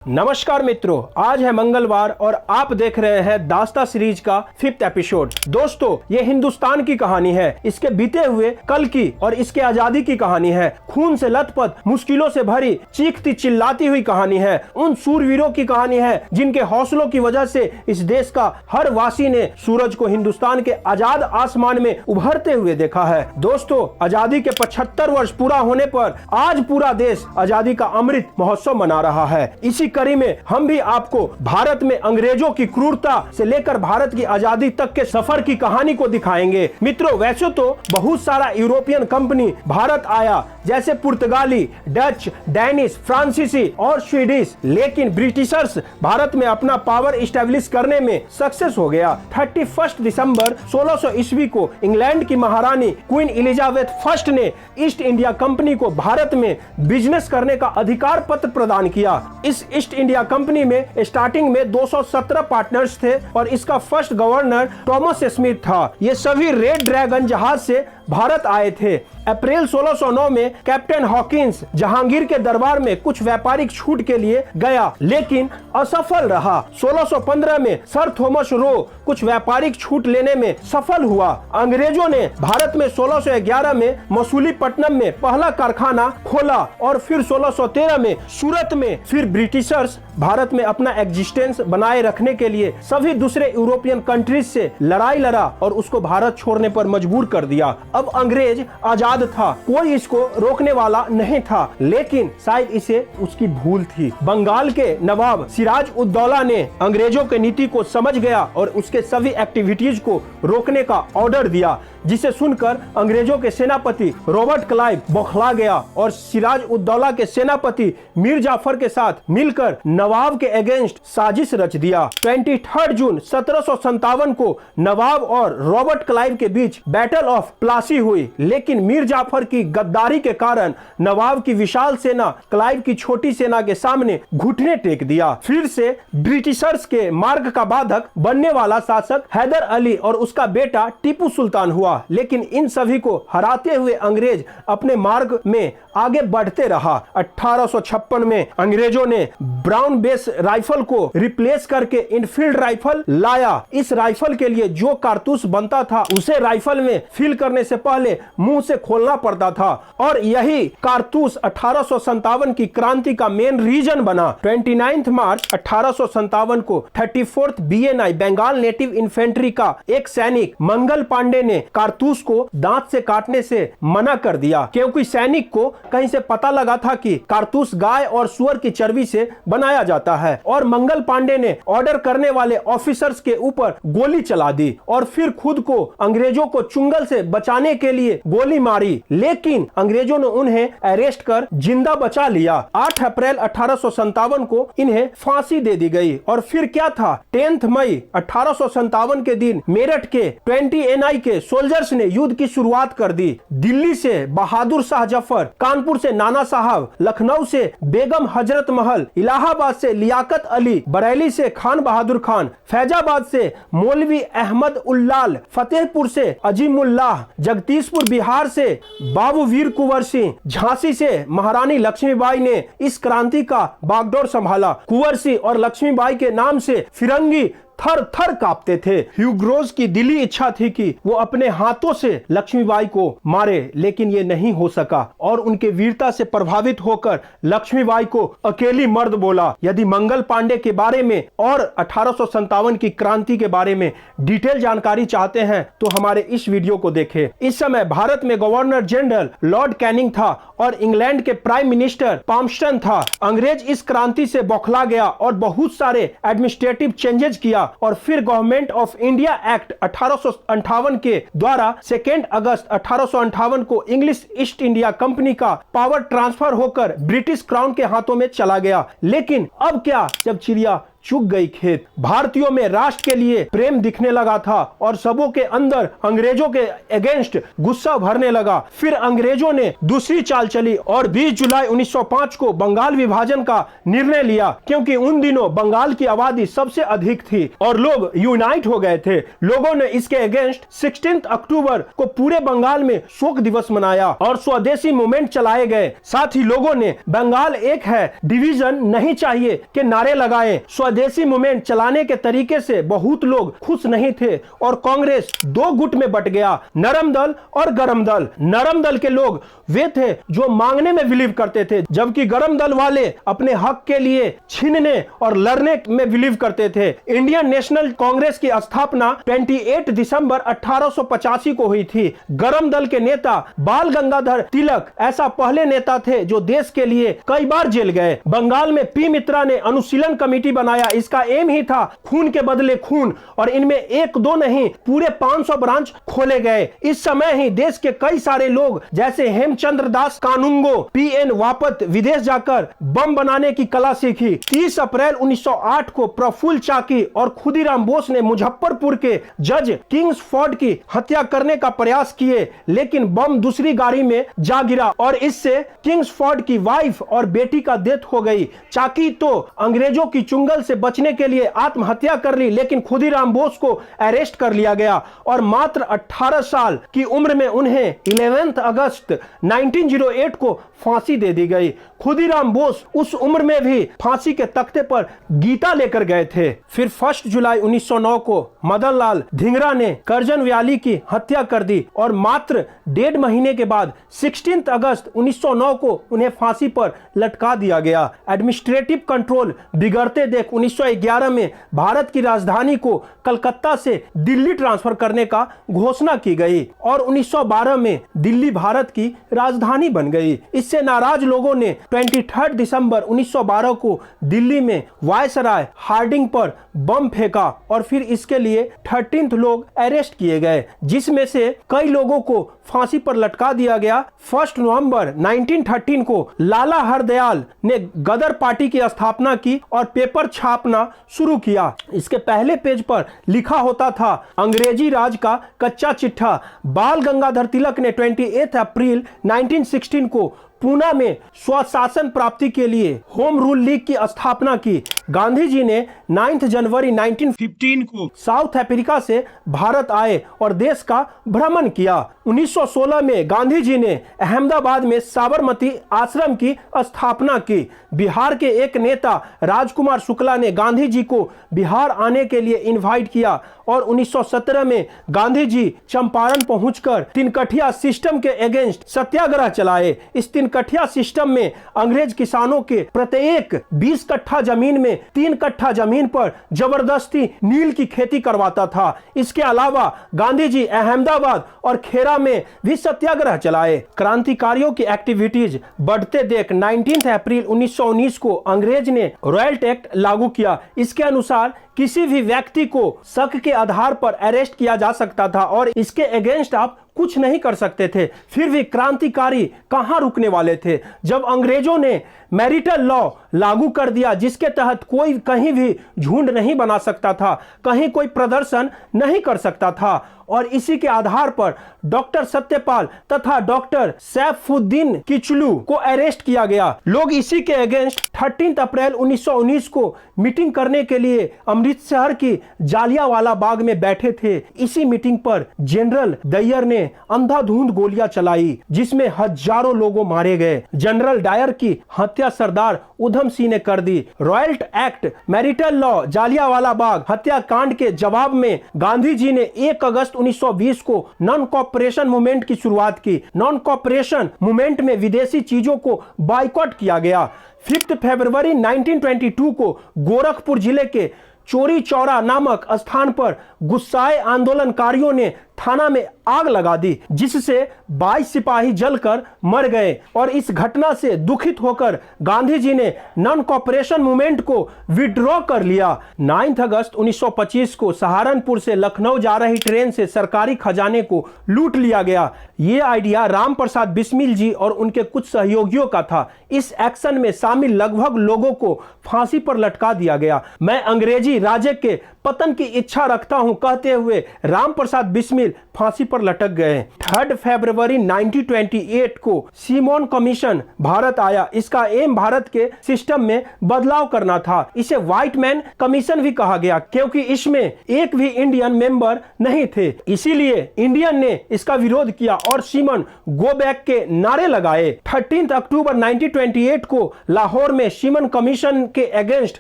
नमस्कार मित्रों, आज है मंगलवार और आप देख रहे हैं दास्ता सीरीज का 5th एपिसोड। दोस्तों, ये हिंदुस्तान की कहानी है, इसके बीते हुए कल की और इसके आजादी की कहानी है। खून से लथपथ, मुश्किलों से भरी, चीखती चिल्लाती हुई कहानी है। उन सूरवीरों की कहानी है जिनके हौसलों की वजह से इस देश का हर वासी ने सूरज को हिंदुस्तान के आजाद आसमान में उभरते हुए देखा है। दोस्तों, आजादी के 75 वर्ष पूरा होने पर आज पूरा देश आजादी का अमृत महोत्सव मना रहा है। इसी कड़ी में हम भी आपको भारत में अंग्रेजों की क्रूरता से लेकर भारत की आजादी तक के सफर की कहानी को दिखाएंगे। मित्रों, वैसे तो बहुत सारा यूरोपियन कंपनी भारत आया, जैसे पुर्तगाली, डच, डैनिश, फ्रांसीसी और स्वीडिश, लेकिन ब्रिटिशर्स भारत में अपना पावर इस्टेब्लिश करने में सक्सेस हो गया। 31 दिसंबर 1600 ईस्वी को इंग्लैंड की महारानी क्वीन एलिजाबेथ फर्स्ट ने ईस्ट इंडिया कंपनी को भारत में बिजनेस करने का अधिकार पत्र प्रदान किया। इस ईस्ट इंडिया कंपनी में स्टार्टिंग में 217 पार्टनर्स थे और इसका फर्स्ट गवर्नर थॉमस स्मिथ था। ये सभी रेड ड्रैगन जहाज से भारत आए थे। अप्रैल 1609 में कैप्टन हॉकिंस जहांगीर के दरबार में कुछ व्यापारिक छूट के लिए गया, लेकिन असफल रहा। 1615 में सर थॉमस रो कुछ व्यापारिक छूट लेने में सफल हुआ। अंग्रेजों ने भारत में 1611 में मसूलीपट्टनम में पहला कारखाना खोला और फिर 1613 में सूरत में। फिर ब्रिटिशर्स भारत में अपना एग्जिस्टेंस बनाए रखने के लिए सभी दूसरे यूरोपियन कंट्रीज से लड़ाई लड़ा और उसको भारत छोड़ने पर मजबूर कर दिया। अब अंग्रेज आजाद था, कोई इसको रोकने वाला नहीं था, लेकिन शायद इसे उसकी भूल थी। बंगाल के नवाब सिराज उद दौला ने अंग्रेजों के नीति को समझ गया और उसके सभी एक्टिविटीज को रोकने का ऑर्डर दिया, जिसे सुनकर अंग्रेजों के सेनापति रॉबर्ट क्लाइव बौखला गया और सिराज उद दौला के सेनापति मीर जाफर के साथ मिलकर नवाब के अगेंस्ट साजिश रच दिया। 23 जून 1757 को नवाब और रॉबर्ट क्लाइव के बीच बैटल ऑफ प्लासी हुई, लेकिन मीर जाफर की गद्दारी के कारण नवाब की विशाल सेना क्लाइव की छोटी सेना के सामने घुटने टेक दिया। फिर से ब्रिटिशर्स के मार्ग का बाधक बनने वाला शासक हैदर अली और उसका बेटा टीपू सुल्तान हुआ, लेकिन इन सभी को हराते हुए अंग्रेज अपने मार्ग में आगे बढ़ते रहा। 1856 में अंग्रेजों ने ब्राउन बेस राइफल को रिप्लेस करके इनफील्ड राइफल लाया। इस राइफल के लिए जो कारतूस बनता था उसे राइफल में फिल करने से पहले मुंह से खोलना पड़ता था और यही कारतूस 1857 की क्रांति का मेन रीजन बना। 29 मार्च 1857 को 34th BNI Bengal native infantry का एक सैनिक मंगल पांडे ने कारतूस को दांत से काटने से मना कर दिया, क्योंकि सैनिक को कहीं से पता लगा था कि कारतूस गाय और सुअर की चर्बी से बनाया जाता है। और मंगल पांडे ने ऑर्डर करने वाले ऑफिसर्स के ऊपर गोली चला दी और फिर खुद को अंग्रेजों को चुंगल से बचाने के लिए गोली मारी, लेकिन अंग्रेजों ने उन्हें अरेस्ट कर जिंदा बचा लिया। 8 अप्रैल 1857 को इन्हें फांसी दे दी गई। और फिर क्या था, 10 मई 1857 के दिन मेरठ के 20 NI के सोल्जर्स ने युद्ध की शुरुआत कर दी। दिल्ली से बहादुर शाह जफर, कानपुर से नाना साहब, लखनऊ से बेगम हजरत महल, इलाहाबाद से लियाकत अली, बरेली से खान बहादुर खान, फैजाबाद से मौलवी अहमद उल्लाल, फतेहपुर से अजीमुल्लाह, जगदीशपुर बिहार से बाबू वीर कुंवर सिंह, झांसी से महारानी लक्ष्मीबाई ने इस क्रांति का बागडोर संभाला। कुंवर सिंह और लक्ष्मीबाई के नाम से फिरंगी थर थर कांपते थे। ह्यूग्रोज की दिली इच्छा थी कि वो अपने हाथों से लक्ष्मीबाई को मारे, लेकिन ये नहीं हो सका और उनके वीरता से प्रभावित होकर लक्ष्मीबाई को अकेली मर्द बोला। यदि मंगल पांडे के बारे में और 1857 की क्रांति के बारे में डिटेल जानकारी चाहते हैं तो हमारे इस वीडियो को देखें। इस समय भारत में गवर्नर जनरल लॉर्ड कैनिंग था और इंग्लैंड के प्राइम मिनिस्टर पाम्पस्टन था। अंग्रेज इस क्रांति से बौखला गया और बहुत सारे एडमिनिस्ट्रेटिव चेंजेस किया और फिर गवर्नमेंट ऑफ इंडिया एक्ट 1858 के द्वारा 2 अगस्त 1858 को इंग्लिश ईस्ट इंडिया कंपनी का पावर ट्रांसफर होकर ब्रिटिश क्राउन के हाथों में चला गया। लेकिन अब क्या, जब चिड़िया चुक गई खेत। भारतीयों में राष्ट्र के लिए प्रेम दिखने लगा था और सबों के अंदर अंग्रेजों के अगेंस्ट गुस्सा भरने लगा। फिर अंग्रेजों ने दूसरी चाल चली और 20 जुलाई 1905 को बंगाल विभाजन का निर्णय लिया, क्योंकि उन दिनों बंगाल की आबादी सबसे अधिक थी और लोग यूनाइट हो गए थे। लोगों ने इसके अगेंस्ट 16 अक्टूबर को पूरे बंगाल में शोक दिवस मनाया और स्वदेशी मूवमेंट चलाए गए। साथ ही लोगों ने बंगाल एक है, डिवीजन नहीं चाहिए के नारे लगाए। स्वदेशी मूवमेंट चलाने के तरीके से बहुत लोग खुश नहीं थे और कांग्रेस दो गुट में बट गया, नरम दल और गरम दल। नरम दल के लोग वे थे जो मांगने में बिलीव करते थे, जबकि गरम दल वाले अपने हक के लिए छीनने और लड़ने में बिलीव करते थे। इंडियन नेशनल कांग्रेस की स्थापना 28 दिसंबर 1885 को हुई थी। गरम दल के नेता बाल गंगाधर तिलक ऐसा पहले नेता थे जो देश के लिए कई बार जेल गए। बंगाल में पी मित्रा ने अनुशीलन कमेटी बनाया। इसका एम ही था खून के बदले खून, और इनमें एक दो नहीं पूरे 500 ब्रांच खोले गए। इस समय ही देश के कई सारे लोग जैसे हेमचंद्र दास कानूंगो, पीएन वापत विदेश जाकर बम बनाने की कला सीखी। 30 अप्रैल 1908 को प्रफुल्ल चाकी और खुदीराम बोस ने मुजफ्फरपुर के जज किंग्सफोर्ड की हत्या करने का प्रयास किए, लेकिन बम दूसरी गाड़ी में जा गिरा और इससे किंग्सफोर्ड की वाइफ और बेटी का डेथ हो गई। चाकी तो अंग्रेजों की चुंगल से बचने के लिए आत्महत्या कर ली, लेकिन खुदीराम बोस को अरेस्ट कर लिया गया और मात्र 18 साल की उम्र में उन्हें 11 अगस्त 1908 को फांसी दे दी गई। खुदीराम बोस उस उम्र में भी फांसी के तख्ते पर गीता लेकर गए थे। फिर 1 जुलाई 1909 को मदन लाल धिंगरा ने करजन व्याली की हत्या कर दी और मात्र 1.5 महीने के बाद 16 अगस्त 1909 को उन्हें फांसी पर लटका दिया गया। एडमिनिस्ट्रेटिव कंट्रोल बिगड़ते देख 1911 में भारत की राजधानी को कलकत्ता से दिल्ली ट्रांसफर करने का घोषणा की गई और 1912 में दिल्ली भारत की राजधानी बन गई। इससे नाराज लोगों ने 23 दिसंबर 1912 को दिल्ली में वायसराय हार्डिंग पर बम फेंका और फिर इसके लिए 13 लोग अरेस्ट किए गए, जिसमें से कई लोगों को फांसी पर लटका दिया गया। 1 नवंबर 1913 को लाला हरदयाल ने गदर पार्टी की स्थापना की और पेपर छापना शुरू किया। इसके पहले पेज पर लिखा होता था अंग्रेजी राज का कच्चा चिट्ठा। बाल गंगाधर तिलक ने 28 अप्रैल 1916 को पूना में स्वशासन प्राप्ति के लिए होम रूल लीग की स्थापना की। गांधी जी ने 9 जनवरी 1915 को साउथ अफ्रीका से भारत आए और देश का भ्रमण किया। 1916 में गांधी जी ने अहमदाबाद में साबरमती आश्रम की स्थापना की। बिहार के एक नेता राजकुमार शुक्ला ने गांधी जी को बिहार आने के लिए इनवाइट किया और 1917 में गांधी जी चंपारण पहुंचकर तिनकठिया सिस्टम के अगेंस्ट सत्याग्रह चलाए। इस तिनकठिया सिस्टम में अंग्रेज किसानों के प्रत्येक 20 कट्ठा जमीन में 3 कट्ठा जमीन पर जबरदस्ती नील की खेती करवाता था। इसके अलावा गांधी जी अहमदाबाद और खेरा में भी सत्याग्रह चलाए। क्रांतिकारियों की एक्टिविटीज बढ़ते देख 19 अप्रैल 1919 को अंग्रेज ने रॉयल एक्ट लागू किया। इसके अनुसार किसी भी व्यक्ति को शक के आधार पर अरेस्ट किया जा सकता था और इसके अगेंस्ट आप कुछ नहीं कर सकते थे। फिर भी क्रांतिकारी कहां रुकने वाले थे जब अंग्रेजों ने मैरिटल लॉ लागू कर दिया, जिसके तहत कोई कहीं भी झुंड नहीं बना सकता था, कहीं कोई प्रदर्शन नहीं कर सकता था और इसी के आधार पर डॉक्टर सत्यपाल तथा डॉक्टर सैफुद्दीन किचलू को अरेस्ट किया गया। लोग इसी के अगेंस्ट 13 अप्रैल 1919 को मीटिंग करने के लिए अमृतसर की जालियांवाला बाग में बैठे थे। इसी मीटिंग पर जनरल दयर ने अंधाधुंध गोलियां चलाई, जिसमें हजारों लोगों मारे गए। जनरल डायर की हत्या सरदार उधम सिंह ने कर दी। Rowlatt act, martial law, Jallianwala Bagh हत्याकांड के जवाब में गांधी जी ने 1 अगस्त 1920 को नॉन कॉपरेशन मूवमेंट की शुरुआत की। नॉन कॉपरेशन मूवमेंट में विदेशी चीजों को बाइकॉट किया गया। 5 फरवरी 1922 को गोरखपुर जिले के चोरी चौरा नामक स्थान पर गुस्साए आंदोलनकारियों ने थाना में आग लगा दी, जिससे 22 सिपाही जलकर मर गए। और इस घटना से दुखित होकर गांधी जी ने नॉन कॉपरेशन मूवमेंट को विड्रॉ कर लिया। 9 अगस्त 1925 को सहारनपुर से लखनऊ जा रही ट्रेन से सरकारी खजाने को लूट लिया गया। यह आइडिया राम प्रसाद बिस्मिल जी और उनके कुछ सहयोगियों का था। इस एक्शन में शामिल लगभग लोगों को फांसी पर लटका दिया गया। मैं अंग्रेजी राज्य के पतन की इच्छा रखता हूं कहते हुए राम प्रसाद बिस्मिल फांसी पर लटक गए। 3 फरवरी 1928 को सिमोन कमीशन भारत आया। इसका एम भारत के सिस्टम में बदलाव करना था। इसे व्हाइट मैन कमीशन भी कहा गया क्योंकि इसमें एक भी इंडियन मेंबर नहीं थे। इसीलिए इंडियन ने इसका विरोध किया और सिमोन गो बैक के नारे लगाए। 13 अक्टूबर 1928 को लाहौर में सिमोन कमीशन के अगेंस्ट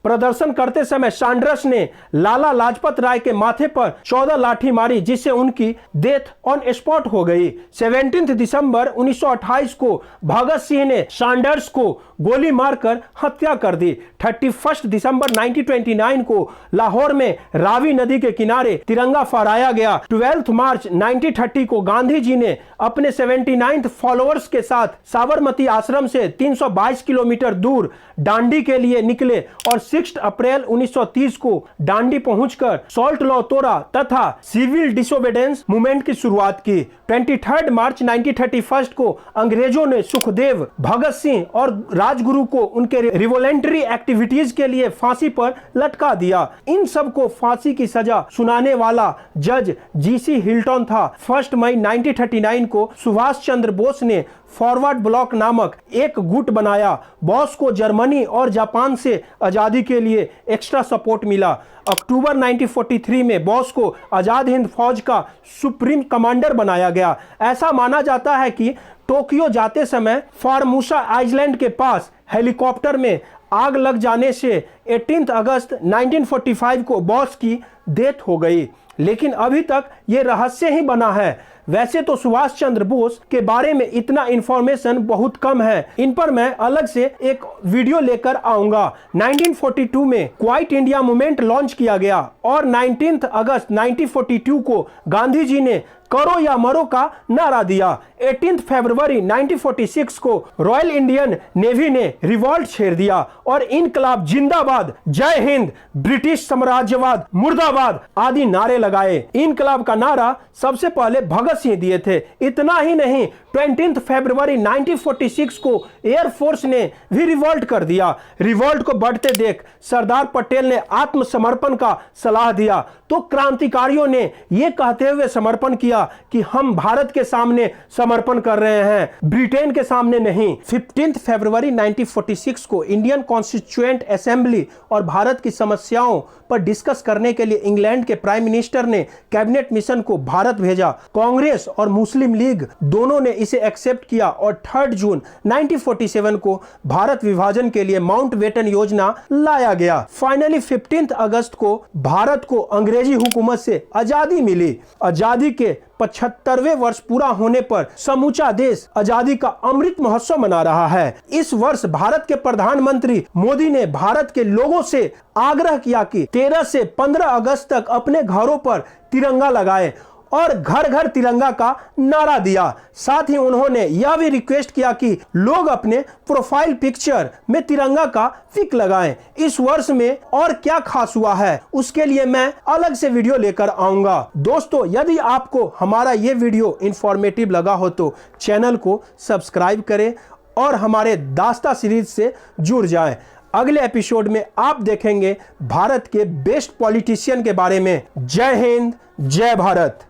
प्रदर्शन करते समय सैंडर्स ने लाला लाजपत राय के माथे पर 14 लाठी मारी, जिससे उनकी डेथ ऑन स्पॉट हो गई। 17 दिसंबर 1928 को भगत सिंह ने सैंडर्स को गोली मारकर हत्या कर दी। 31 दिसंबर 1929 को लाहौर में रावी नदी के किनारे तिरंगा फहराया गया। 12 मार्च 1930 को गांधी जी ने अपने 79 फॉलोअर्स के साथ साबरमती आश्रम से 322 किलोमीटर दूर डांडी के लिए निकले और 6 अप्रैल 1930 को डांडी पहुंचकर सॉल्ट लॉ तोड़ा तथा सिविल डिसोबीडियंस मूवमेंट की शुरुआत की। 23 मार्च 1931 को अंग्रेजों ने सुखदेव, भगत सिंह और राजगुरु को उनके रिवोलेंटरी एक्टिविटीज के लिए फांसी पर लटका दिया। इन सब को फांसी की सजा सुनाने वाला जज जीसी हिल्टन था। 1 मई 1939 को सुभाष चंद्र बोस ने फॉरवर्ड ब्लॉक नामक एक गुट बनाया। बोस को जर्मनी और जापान से आजादी के लिए एक्स्ट्रा सपोर्ट मिला। अक्टूबर 1943 में बोस को आजाद हिंद फौज का सुप्रीम कमांडर बनाया गया। ऐसा माना जाता है कि टोक्यो जाते समय फॉर्मूसा आइलैंड के पास हेलीकॉप्टर में आग लग जाने से 18 अगस्त 1945 को बोस की डेथ हो गई, लेकिन अभी तक ये रहस्य ही बना है। वैसे तो सुभाष चंद्र बोस के बारे में इतना इंफॉर्मेशन बहुत कम है, इन पर मैं अलग से एक वीडियो लेकर आऊंगा। 1942 में क्वाइट इंडिया मूवमेंट लॉन्च किया गया और 19 अगस्त 1942 को गांधी जी ने करो या मरो का नारा दिया। 18 फरवरी 1946 को रॉयल इंडियन नेवी ने रिवॉल्ट छेड़ दिया और इनकलाब जिंदाबाद, जय हिंद, ब्रिटिश साम्राज्यवाद मुर्दाबाद आदि नारे लगाए। इनकलाब का नारा सबसे पहले भगत सिंह दिए थे। इतना ही नहीं, 20 फरवरी 1946 को एयरफोर्स ने भी रिवॉल्ट कर दिया। रिवॉल्ट को बढ़ते देख सरदार पटेल ने आत्मसमर्पण का सलाह दिया, तो क्रांतिकारियों ने यह कहते हुए समर्पण किया कि हम भारत के सामने समर्पण कर रहे हैं, ब्रिटेन के सामने नहीं। 15 फरवरी 1946 को इंडियन कॉन्स्टिट्यूएंट असेंबली और भारत की समस्याओं पर डिस्कस करने के लिए इंग्लैंड के प्राइम मिनिस्टर ने कैबिनेट मिशन को भारत भेजा। कांग्रेस और मुस्लिम लीग दोनों ने इसे एक्सेप्ट किया और 3 जून 1947 को भारत विभाजन के लिए माउंटबेटन योजना लाया गया। फाइनली 15 अगस्त को भारत को अंग्रेजी हुकूमत से आजादी मिली। आजादी के 75वें वर्ष पूरा होने पर समूचा देश आजादी का अमृत महोत्सव मना रहा है। इस वर्ष भारत के प्रधानमंत्री मोदी ने भारत के लोगों से आग्रह किया कि 13 से 15 अगस्त तक अपने घरों पर तिरंगा लगाएं और घर घर तिरंगा का नारा दिया। साथ ही उन्होंने यह भी रिक्वेस्ट किया कि लोग अपने प्रोफाइल पिक्चर में तिरंगा का पिक लगाएं। इस वर्ष में और क्या खास हुआ है उसके लिए मैं अलग से वीडियो लेकर आऊंगा। दोस्तों, यदि आपको हमारा ये वीडियो इंफॉर्मेटिव लगा हो तो चैनल को सब्सक्राइब करें और हमारे दास्ता सीरीज से जुड़ जाएं। अगले एपिसोड में आप देखेंगे भारत के बेस्ट पॉलिटिशियन के बारे में। जय हिंद, जय भारत।